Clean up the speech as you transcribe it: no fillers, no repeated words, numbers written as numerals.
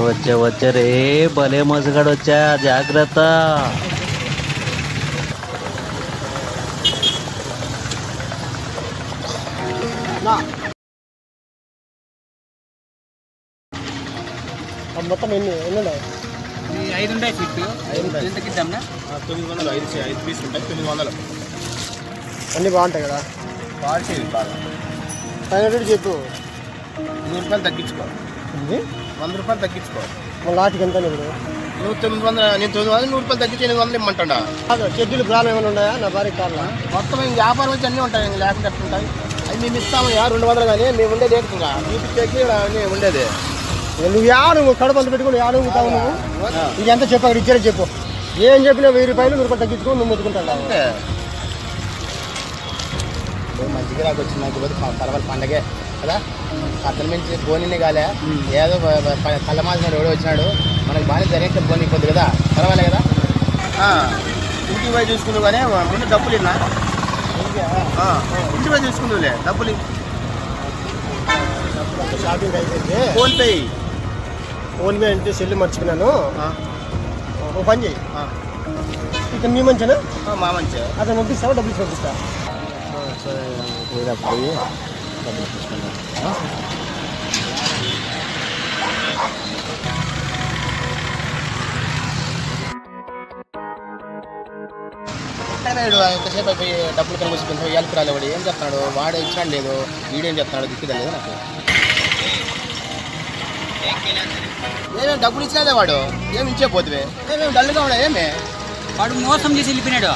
వచ్చే రే భలే మోసగాడు వచ్చా జాగ్రత్త. మొత్తం ఎన్ని ఉన్నాయి? 5 ఉంటాయి ఫిట్. 5 ఎంతకి ఇద్దాంనా? 900. 5 పీసులు ఉంటాయి 900. అన్నీ బాగుంటాయి కదా? క్వాలిటీ బాగా. ఫైనల్ రేట్ చెప్పు. 100 రూపాయలు తగ్గించుకో. 100 రూపాయలు తగ్గించుకో. మన లాటికి ఎంత ఇప్పుడు? నువ్వు 900, నేను 900, 100 రూపాయలు తగ్గించి 800 ఇమ్మంటాడా? షెడ్యూల్ ప్రాబ్లం ఏమైనా ఉన్నాయా? నా భార్య కార్లా మొత్తం ఇంక వ్యాపారం వచ్చి అన్నీ ఉంటాయి, ఇంక లేకుండా ఉంటాయి. అవి మేము ఇస్తాము 200 కానీ మేము ఉండేది ఇంకా చూపించేకి అన్నీ ఉండేది. నువ్వు నువ్వు కడుపంత పెట్టుకుని తావు నువ్వు. ఇది ఎంత చెప్పు, అక్కడ ఇచ్చారో చెప్పు. ఏం చెప్పినా 1000 రూపాయలు 100 రూపాయలు తగ్గించుకో, నువ్వు ముట్టుకుంటాడు. అంతే మంచిగా నాకు వచ్చింది. నాకు పోతే పర్వాలేదు పండగే కదా. అతని నుంచి బోనినే కాలే, ఏదో కళ్ళమాసిన ఎవడో వచ్చినాడు, మనకి బాగానే జరిగితే బోని కొద్ది కదా, పర్వాలే కదా. ఇంటికి పోయి చూసుకుందావు కానీ ముందు డబ్బులు ఇన్నా. ఇంటికి పోయి చూసుకుందావులే, డబ్బులు షాపింగ్ అయిపోయింది. ఫోన్పే అంటే సెల్లు మర్చిపోయినాను. ఓ పని చేయి, ఇక మీ మంచినా మా మంచి అతను పంపిస్తావా? డబ్బులు పంపిస్తా. సరే పోయి డబ్బులు తీసుకున్నాను. ఎంతసేపు అయిపోయి డబ్బులు కనిపిస్తుంది, ఏళ్ళకి రాలేవాడు ఏం చెప్తున్నాడు, వాడు ఇచ్చినాడు లేదు, వీడేం చెప్తున్నాడు దిక్కుదా లేదు నాకు. ఏమేమి డబ్బులు ఇచ్చినాదే వాడు, ఏమి ఇచ్చే పోతువే, ఏమేమి డల్గా ఉన్నా, ఏమే వాడు మోసం చేసి వెళ్ళిపోయినాడు.